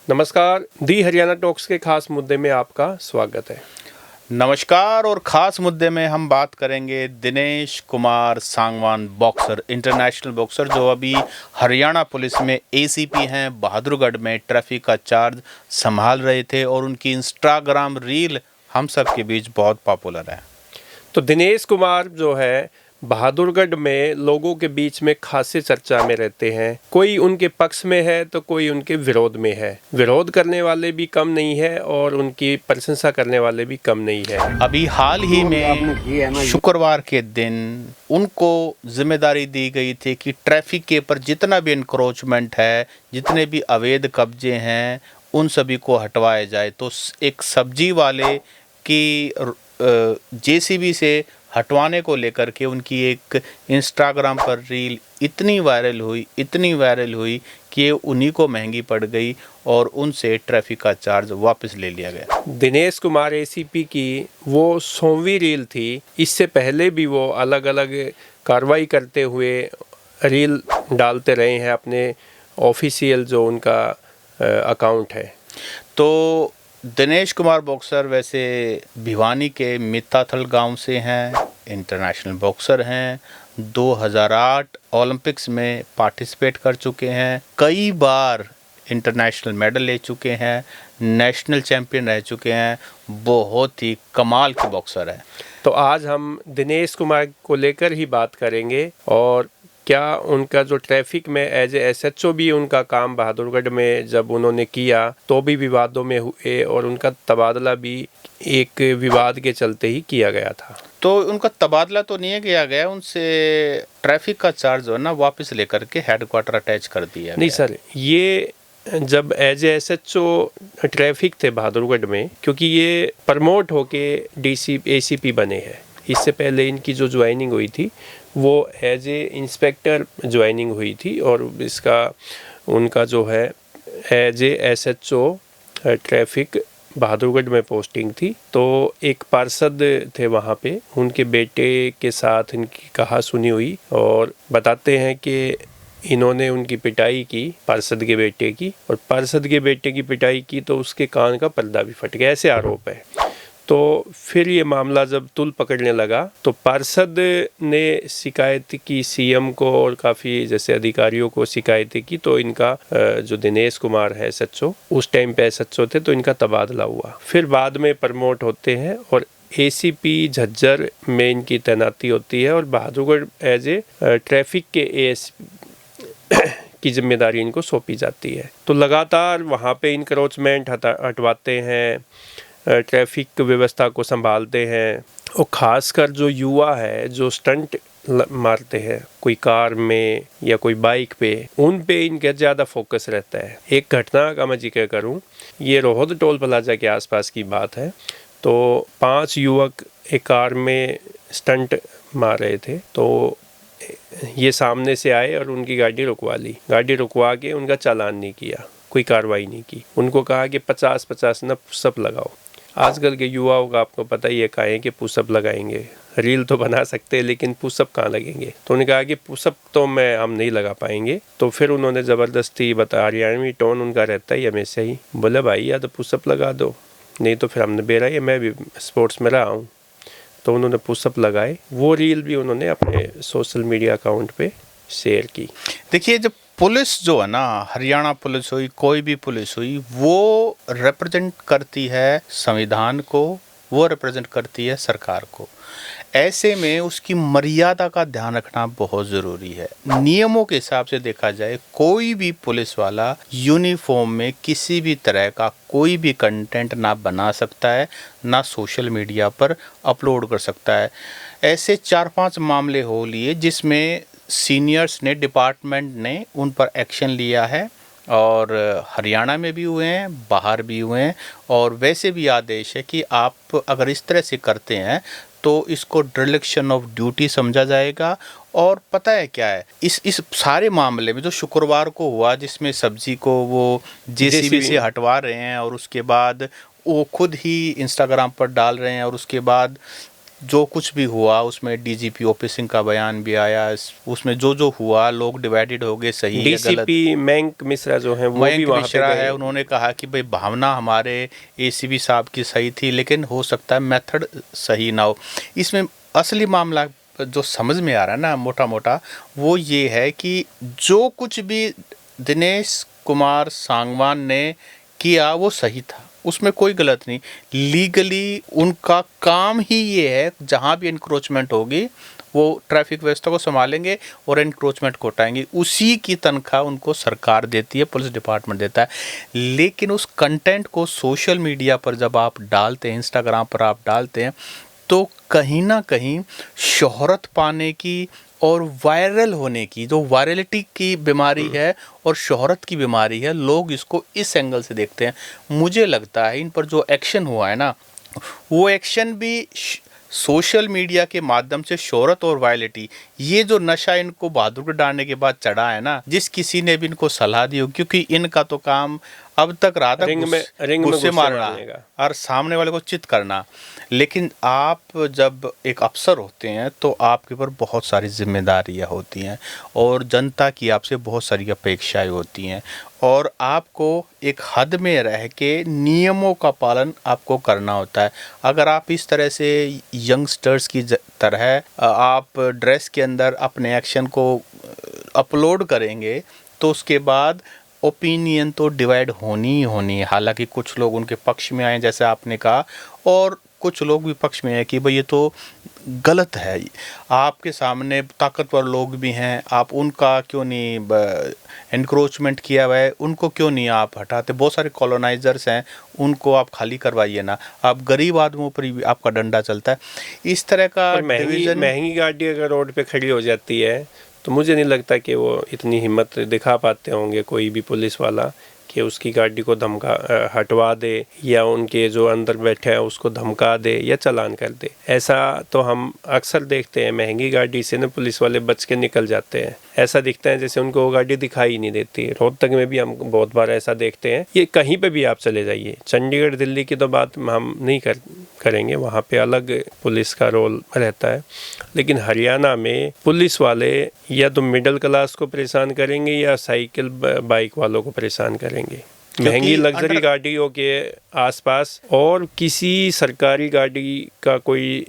नमस्कार, दी हरियाणा टॉक्स के खास मुद्दे में आपका स्वागत है। नमस्कार। और ख़ास मुद्दे में हम बात करेंगे Dinesh Kumar Sangwan boxer, international boxer, जो अभी हरियाणा पुलिस में एसीपी हैं, बहादुरगढ़ में ट्रैफिक का चार्ज संभाल रहे थे और उनकी इंस्टाग्राम रील हम सब के बीच बहुत पॉपुलर है। तो दिनेश कुमार जो है बहादुरगढ़ में लोगों के बीच में खासी चर्चा में रहते हैं। कोई उनके पक्ष में है तो कोई उनके विरोध में है। विरोध करने वाले भी कम नहीं है और उनकी प्रशंसा करने वाले भी कम नहीं है। अभी हाल ही में शुक्रवार के दिन उनको जिम्मेदारी दी गई थी कि ट्रैफिक के ऊपर जितना भी इंक्रोचमेंट है, जितने भी अवैध कब्जे हैं, उन सभी को हटवाया जाए। तो एक सब्जी वाले की जेसीबी से हटवाने को लेकर के उनकी एक इंस्टाग्राम पर रील इतनी वायरल हुई कि उन्हीं को महंगी पड़ गई और उनसे ट्रैफिक का चार्ज वापस ले लिया गया। दिनेश कुमार एसीपी की वो 100वीं रील थी। इससे पहले भी वो अलग अलग कार्रवाई करते हुए रील डालते रहे हैं अपने ऑफिशियल जो उनका अकाउंट है। तो दिनेश कुमार बॉक्सर वैसे भिवानी के मित्ताथल गांव से हैं, इंटरनेशनल बॉक्सर हैं, 2008 ओलंपिक्स में पार्टिसिपेट कर चुके हैं, कई बार इंटरनेशनल मेडल ले चुके हैं, नेशनल चैंपियन रह चुके हैं, बहुत ही कमाल के बॉक्सर हैं। तो आज हम दिनेश कुमार को लेकर ही बात करेंगे और क्या उनका जो ट्रैफिक में एज ए एसएचओ भी उनका काम बहादुरगढ़ में जब उन्होंने किया तो भी विवादों में हुए और उनका तबादला भी एक विवाद के चलते ही किया गया था। तो उनका तबादला तो नहीं किया गया, उनसे ट्रैफिक का चार्ज जो है ना वापस लेकर के हेडक्वार्टर अटैच कर दिया नहीं गया। सर, ये जब एज ए एसएचओ ट्रैफिक थे बहादुरगढ़ में, क्योंकि ये प्रमोट होके डीसी एसीपी बने हैं। इससे पहले इनकी जो ज्वाइनिंग हुई थी वो एज ए इंस्पेक्टर ज्वाइनिंग हुई थी और इसका उनका जो है as a SHO traffic Bahadurgarh में पोस्टिंग थी। तो एक पार्षद थे वहाँ पे, उनके बेटे के साथ इनकी कहा सुनी हुई और बताते हैं कि इन्होंने उनकी पिटाई की, पार्षद के बेटे की, और पार्षद के बेटे की पिटाई की तो उसके कान का पर्दा भी फट गया, ऐसे आरोप है। तो फिर ये मामला जब तुल पकड़ने लगा तो पार्षद ने शिकायत की सीएम को और काफ़ी जैसे अधिकारियों को शिकायतें की। तो इनका जो दिनेश कुमार है एसएचओ, उस टाइम पे एसएचओ थे, तो इनका तबादला हुआ। फिर बाद में प्रमोट होते हैं और एसीपी झज्जर में इनकी तैनाती होती है और बहादुरगढ़ एज ए ट्रैफिक के एएसपी की जिम्मेदारी इनको सौंपी जाती है। तो लगातार वहाँ पे इंक्रोचमेंट हटवाते हैं, ट्रैफिक व्यवस्था को संभालते हैं और ख़ासकर जो युवा है जो स्टंट मारते हैं कोई कार में या कोई बाइक पे, उन पे इनका ज़्यादा फोकस रहता है। एक घटना का मैं जिक्र करूं, ये रोहद टोल प्लाजा के आसपास की बात है। तो 5 युवक एक कार में स्टंट मार रहे थे। तो ये सामने से आए और उनकी गाड़ी रुकवा ली। गाड़ी रुकवा के उनका चालान नहीं किया, कोई कार्रवाई नहीं की। उनको कहा कि 50-50 न पुशअप लगाओ। आजकल के युवाओं का आपको पता ही है काहे कि पुशअप लगाएंगे। रील तो बना सकते हैं लेकिन पुशअप कहाँ लगेंगे। तो उन्होंने कहा कि पुशअप तो हम नहीं लगा पाएंगे। तो फिर उन्होंने ज़बरदस्ती हरियाणवी टोन उनका रहता ही हमेशा ही, बोले भाई या तो पुशअप लगा दो, नहीं तो फिर हमने बेरा ये मैं भी स्पोर्ट्स में रहा हूँ। तो उन्होंने पुशअप लगाए। वो रील भी उन्होंने अपने सोशल मीडिया अकाउंट पे शेयर की। देखिए, जब पुलिस जो है ना, हरियाणा पुलिस हुई, कोई भी पुलिस हुई, वो रिप्रेजेंट करती है संविधान को, वो रिप्रेजेंट करती है सरकार को। ऐसे में उसकी मर्यादा का ध्यान रखना बहुत ज़रूरी है। नियमों के हिसाब से देखा जाए, कोई भी पुलिस वाला यूनिफॉर्म में किसी भी तरह का कोई भी कंटेंट ना बना सकता है, ना सोशल मीडिया पर अपलोड कर सकता है। ऐसे 4-5 मामले हो लिए जिसमें सीनियर्स ने, डिपार्टमेंट ने उन पर एक्शन लिया है और हरियाणा में भी हुए हैं, बाहर भी हुए हैं। और वैसे भी आदेश है कि आप अगर इस तरह से करते हैं तो इसको डिरेक्शन ऑफ ड्यूटी समझा जाएगा। और पता है क्या है, इस सारे मामले में जो शुक्रवार को हुआ, जिसमें सब्जी को वो जेसीबी से हटवा रहे हैं और उसके बाद वो खुद ही इंस्टाग्राम पर डाल रहे हैं और उसके बाद जो कुछ भी हुआ उसमें डीजीपी ओपी सिंह का बयान भी आया, उसमें जो हुआ लोग डिवाइडेड हो गए, सही है गलत। डीसीपी मयंक मिश्रा जो हैं वो भी मयंक वहाँ पे मिश्रा गए। है, उन्होंने कहा कि भाई भावना हमारे एसीबी साहब की सही थी, लेकिन हो सकता है मेथड सही ना हो। इसमें असली मामला जो समझ में आ रहा है ना मोटा मोटा, वो ये है कि जो कुछ भी दिनेश कुमार सांगवान ने किया वो सही था, उसमें कोई गलत नहीं। लीगली उनका काम ही ये है, जहाँ भी इंक्रोचमेंट होगी वो ट्रैफिक व्यवस्था को संभालेंगे और एनक्रोचमेंट को हटाएंगे। उसी की तनख्वाह उनको सरकार देती है, पुलिस डिपार्टमेंट देता है। लेकिन उस कंटेंट को सोशल मीडिया पर जब आप डालते हैं, इंस्टाग्राम पर आप डालते हैं, तो कहीं ना कहीं शोहरत पाने की और वायरल होने की, जो वायरलिटी की बीमारी है और शोहरत की बीमारी है, लोग इसको इस एंगल से देखते हैं। मुझे लगता है इन पर जो एक्शन हुआ है ना, वो एक्शन भी सोशल मीडिया के माध्यम से शोहरत और वायरलिटी, ये जो नशा इनको बहादुर डालने के बाद चढ़ा है ना, जिस किसी ने भी इनको सलाह दी हो, क्योंकि इनका तो काम अब तक रहा था रिंग में गुस्से मारना और सामने वाले को चित करना। लेकिन आप जब एक अफसर होते हैं तो आपके ऊपर बहुत सारी जिम्मेदारियां होती हैं और जनता की आपसे बहुत सारी अपेक्षाएं होती हैं, और आपको एक हद में रह के नियमों का पालन आपको करना होता है। अगर आप इस तरह से यंगस्टर्स की तरह आप ड्रेस के अंदर अपने एक्शन को अपलोड करेंगे तो उसके बाद ओपिनियन तो डिवाइड होनी ही होनी है। हालांकि कुछ लोग उनके पक्ष में आए जैसे आपने कहा, और कुछ लोग भी पक्ष में हैं कि भाई ये तो गलत है। आपके सामने ताकतवर लोग भी हैं, आप उनका क्यों नहीं एनक्रोचमेंट किया हुआ है, उनको क्यों नहीं आप हटाते? बहुत सारे कॉलोनाइजर्स हैं, उनको आप खाली करवाइए ना। आप गरीब आदमियों पर भी आपका डंडा चलता है। इस तरह का महंगी गाड़ी अगर रोड पे खड़ी हो जाती है तो मुझे नहीं लगता कि वो इतनी हिम्मत दिखा पाते होंगे कोई भी पुलिस वाला कि उसकी गाड़ी को हटवा दे या उनके जो अंदर बैठे हैं उसको धमका दे या चालान कर दे। ऐसा तो हम अक्सर देखते हैं, महंगी गाड़ी से ना पुलिस वाले बच के निकल जाते हैं। ऐसा दिखता है जैसे उनको वो गाड़ी दिखाई नहीं देती। रोहतक में भी हम बहुत बार ऐसा देखते हैं। ये कहीं पे भी आप चले जाइए, चंडीगढ़ दिल्ली की तो बात हम नहीं करेंगे, वहाँ पे अलग पुलिस का रोल रहता है। लेकिन हरियाणा में पुलिस वाले या तो मिडिल क्लास को परेशान करेंगे या साइकिल बाइक वालों को परेशान करेंगे। महंगी लग्जरी गाड़ियों के आसपास और किसी सरकारी गाड़ी का कोई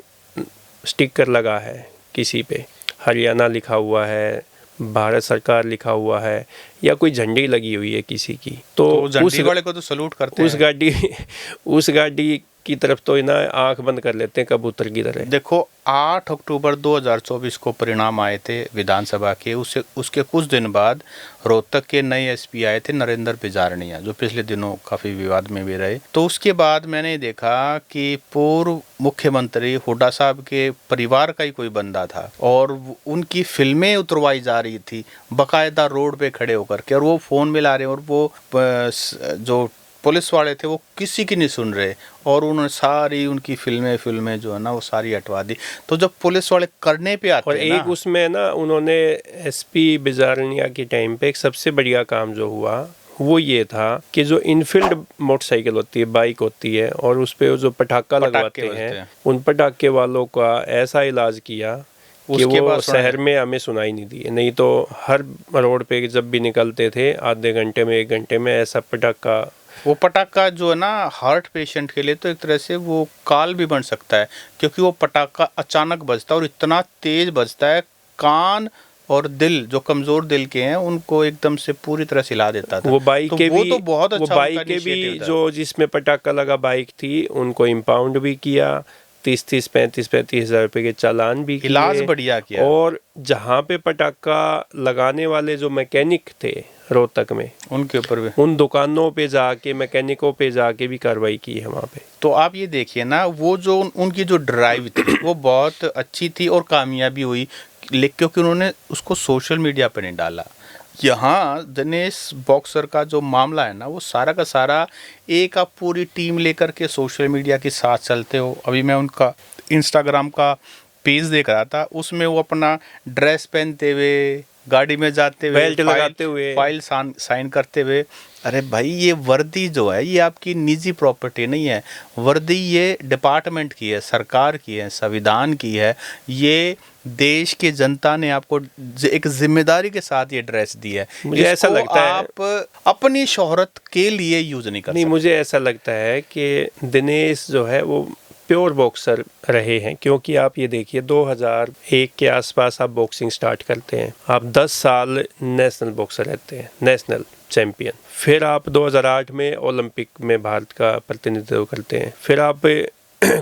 स्टिकर लगा है, किसी पे हरियाणा लिखा हुआ है, भारत सरकार लिखा हुआ है, या कोई झंडी लगी हुई है किसी की, तो झंडी वाले को तो सलूट करते हैं। उस गाड़ी की तरफ तो ना आंख बंद कर लेते हैं कबूतर की तरह। देखो 8 अक्टूबर 2024 को परिणाम आए थे विधानसभा के, उसके कुछ दिन बाद रोहतक के नए एसपी आए थे नरेंद्र बिजारनिया, जो पिछले दिनों काफ़ी विवाद में भी रहे। तो उसके बाद मैंने देखा कि पूर्व मुख्यमंत्री हुड्डा साहब के परिवार का ही कोई बंदा था और उनकी फिल्में उतरवाई जा रही थी बाकायदा रोड पे खड़े होकर के, और वो फ़ोन मिला रहे, और वो जो पुलिस वाले थे वो किसी की नहीं सुन रहे, और उन्होंने सारी उनकी फिल्में जो है ना वो सारी हटवा दी। तो जब पुलिस वाले करने पे आते और हैं एक उसमें ना उन्होंने एसपी बिजारनिया के टाइम पे एक सबसे बढ़िया काम जो हुआ वो ये था कि जो इनफील्ड मोटरसाइकिल होती है, बाइक होती है, और उस पे जो पटाखा लगवाते हैं, उन पटाखे वालों का ऐसा इलाज किया कि वो शहर में हमें सुनाई नहीं दी। नहीं तो हर रोड पे जब भी निकलते थे आधे घंटे में 1 घंटे में ऐसा पटाखा, वो पटाखा जो है ना हार्ट पेशेंट के लिए तो एक तरह से वो काल भी बन सकता है, क्योंकि वो पटाखा अचानक बजता है और इतना तेज बजता है, कान और दिल, जो कमजोर दिल के हैं उनको एकदम से पूरी तरह से हिला देता था। वो बाइक के भी, तो बहुत अच्छा, वो बाइक के भी जो जिसमें पटाखा लगा बाइक थी उनको इम्पाउंड भी किया, 30-30, 35-35 हज़ार रुपए के चालान भी किए, इलाज बढ़िया किया। और जहाँ पे पटाखा लगाने वाले जो मैकेनिक थे रोहतक में, उनके ऊपर भी, उन दुकानों पे जाके, मैकेनिकों पे जाके भी कार्रवाई की है वहाँ पे। तो आप ये देखिए ना, वो जो उनकी जो ड्राइव थी वो बहुत अच्छी थी और कामयाबी हुई, क्योंकि उन्होंने उसको सोशल मीडिया पर नहीं डाला। यहाँ दिनेश बॉक्सर का जो मामला है ना वो सारा का सारा एक आप पूरी टीम लेकर के सोशल मीडिया के साथ चलते हो। अभी मैं उनका इंस्टाग्राम का पेज देख रहा था, उसमें वो अपना ड्रेस पहनते हुए गाड़ी में जाते हुए, बेल्ट लगाते हुए, फाइल साइन करते हुए। अरे भाई, ये वर्दी जो है ये आपकी निजी प्रॉपर्टी नहीं है। वर्दी ये डिपार्टमेंट की है, सरकार की है, संविधान की है। ये देश की जनता ने आपको एक जिम्मेदारी के साथ ये ड्रेस दी है। मुझे ऐसा लगता है आप अपनी शोहरत के लिए यूज नहीं कर नहीं, सकते। मुझे ऐसा लगता है कि दिनेश जो है वो प्योर बॉक्सर रहे हैं, क्योंकि आप ये देखिए 2001 के आसपास आप बॉक्सिंग स्टार्ट करते हैं, आप 10 साल नेशनल बॉक्सर रहते हैं, नेशनल चैम्पियन। फिर आप 2008 में ओलंपिक में भारत का प्रतिनिधित्व करते हैं। फिर आप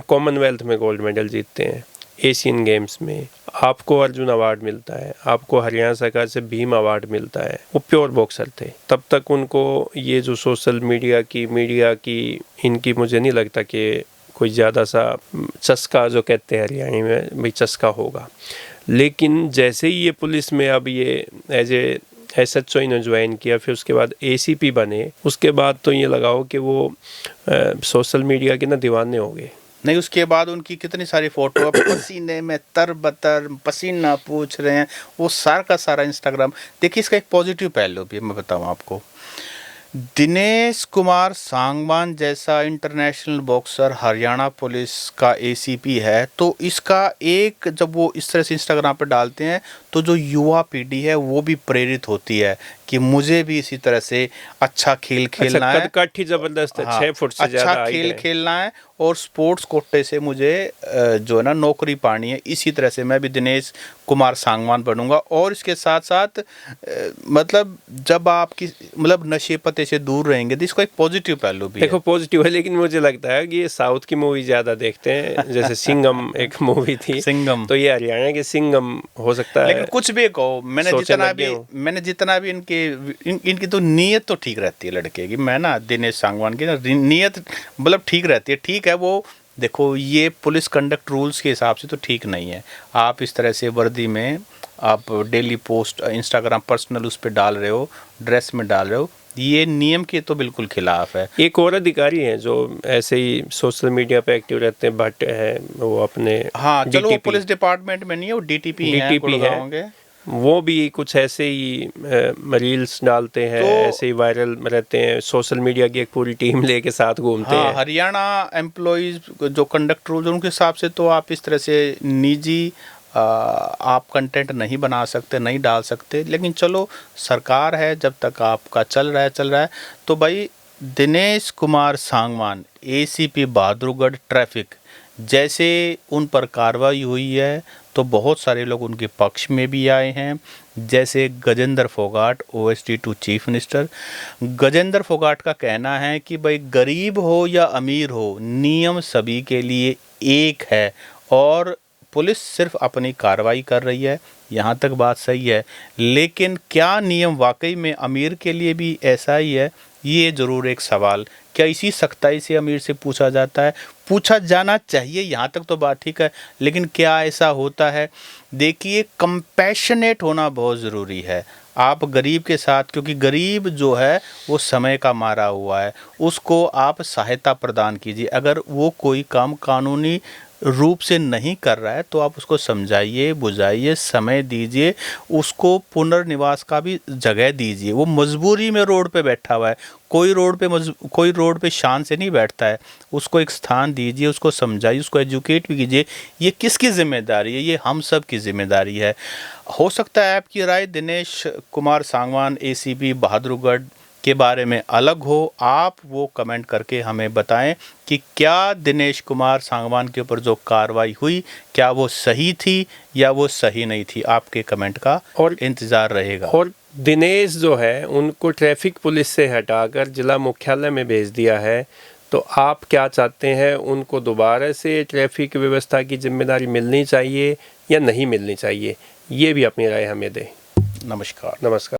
कॉमनवेल्थ में गोल्ड मेडल जीतते हैं, एशियन गेम्स में आपको अर्जुन अवार्ड मिलता है, आपको हरियाणा सरकार से भीम अवार्ड मिलता है। वो प्योर बॉक्सर थे। तब तक उनको ये जो सोशल मीडिया की इनकी मुझे नहीं लगता कि कोई ज़्यादा सा चस्का, जो कहते हैं हरियाणा में भाई, चस्का होगा। लेकिन जैसे ही ये पुलिस में अब ये एज ए SHO ने ज्वाइन किया, फिर उसके बाद ACP बने, उसके बाद तो ये लगाओ कि वो सोशल मीडिया के ना दीवाने हो गए। नहीं, उसके बाद उनकी कितनी सारी फोटो पसीने में तरबतर पसीना पूछ रहे हैं, वो सारा का सारा इंस्टाग्राम। देखिए, इसका एक पॉजिटिव पहलू भी मैं बताऊं आपको। दिनेश कुमार सांगवान जैसा इंटरनेशनल बॉक्सर हरियाणा पुलिस का ACP है, तो इसका एक जब वो इस तरह से इंस्टाग्राम पे डालते हैं तो जो युवा पीढ़ी है वो भी प्रेरित होती है कि मुझे भी इसी तरह से अच्छा खेल खेलना है। कद जबरदस्त है, 6 फुट से अच्छा ज़्यादा खेल खेलना है और स्पोर्ट्स कोटे से मुझे जो है ना नौकरी पानी है। इसी तरह से मैं भी दिनेश कुमार सांगवान बनूंगा। और इसके साथ साथ मतलब जब आपकी मतलब नशे पते से दूर रहेंगे तो इसको एक पॉजिटिव पहलू भी देखो, पॉजिटिव है। लेकिन मुझे लगता है कि ये साउथ की मूवी ज़्यादा देखते हैं, जैसे सिंघम एक मूवी थी, सिंघम, तो ये हरियाणा के सिंघम हो सकता है। लेकिन कुछ भी कहो, मैंने जितना भी इनकी तो नीयत तो ठीक रहती है लड़के की। मैं ना दिनेश सांगवान की ना नीयत मतलब ठीक रहती है। ठीक है, वो देखो ये पुलिस कंडक्ट रूल्स के हिसाब से तो ठीक नहीं है। आप इस तरह से वर्दी में आप डेली पोस्ट इंस्टाग्राम पर्सनल उस पर डाल रहे हो, ड्रेस में डाल रहे हो, ये नियम के तो बिल्कुल खिलाफ है। एक और अधिकारी हैं जो ऐसे ही सोशल मीडिया पे एक्टिव रहते हैं, भट्ट है वो अपने, हाँ चलो, वो DTP पुलिस डिपार्टमेंट में नहीं है, वो DTP है। वो भी कुछ ऐसे ही रील्स डालते हैं, तो ऐसे ही वायरल रहते हैं, सोशल मीडिया की एक पूरी टीम लेके साथ घूमते हैं। हरियाणा एम्प्लॉइज जो कंडक्ट रूल उनके हिसाब से तो आप इस तरह से निजी आप कंटेंट नहीं बना सकते, नहीं डाल सकते। लेकिन चलो, सरकार है, जब तक आपका चल रहा है। तो भाई दिनेश कुमार सांगवान ACP बहादुरगढ़ ट्रैफिक, जैसे उन पर कार्रवाई हुई है तो बहुत सारे लोग उनके पक्ष में भी आए हैं। जैसे Gajendra Phogat, OSD2 chief minister. Gajendra Phogat का कहना है कि भाई गरीब हो या अमीर हो, नियम सभी के लिए एक है और पुलिस सिर्फ अपनी कार्रवाई कर रही है। यहाँ तक बात सही है, लेकिन क्या नियम वाकई में अमीर के लिए भी ऐसा ही है? ये ज़रूर एक सवाल। क्या इसी सख्ताई से अमीर से पूछा जाता है? पूछा जाना चाहिए, यहाँ तक तो बात ठीक है, लेकिन क्या ऐसा होता है? देखिए, कंपैशनेट होना बहुत ज़रूरी है। आप गरीब के साथ, क्योंकि गरीब जो है वो समय का मारा हुआ है, उसको आप सहायता प्रदान कीजिए। अगर वो कोई काम कानूनी रूप से नहीं कर रहा है तो आप उसको समझाइए, बुझाइए, समय दीजिए, उसको पुनर्निवास का भी जगह दीजिए। वो मजबूरी में रोड पे बैठा हुआ है, कोई रोड पे शान से नहीं बैठता है। उसको एक स्थान दीजिए, उसको समझाइए, उसको एजुकेट भी कीजिए। ये किसकी जिम्मेदारी है? ये हम सब की जिम्मेदारी है। हो सकता है आपकी राय दिनेश कुमार सांगवान ACP बहादुरगढ़ के बारे में अलग हो। आप वो कमेंट करके हमें बताएं कि क्या दिनेश कुमार सांगवान के ऊपर जो कार्रवाई हुई, क्या वो सही थी या वो सही नहीं थी? आपके कमेंट का और इंतज़ार रहेगा। और दिनेश जो है उनको ट्रैफिक पुलिस से हटाकर जिला मुख्यालय में भेज दिया है, तो आप क्या चाहते हैं? उनको दोबारा से ट्रैफिक व्यवस्था की जिम्मेदारी मिलनी चाहिए या नहीं मिलनी चाहिए? ये भी अपनी राय हमें दें। नमस्कार। नमस्कार।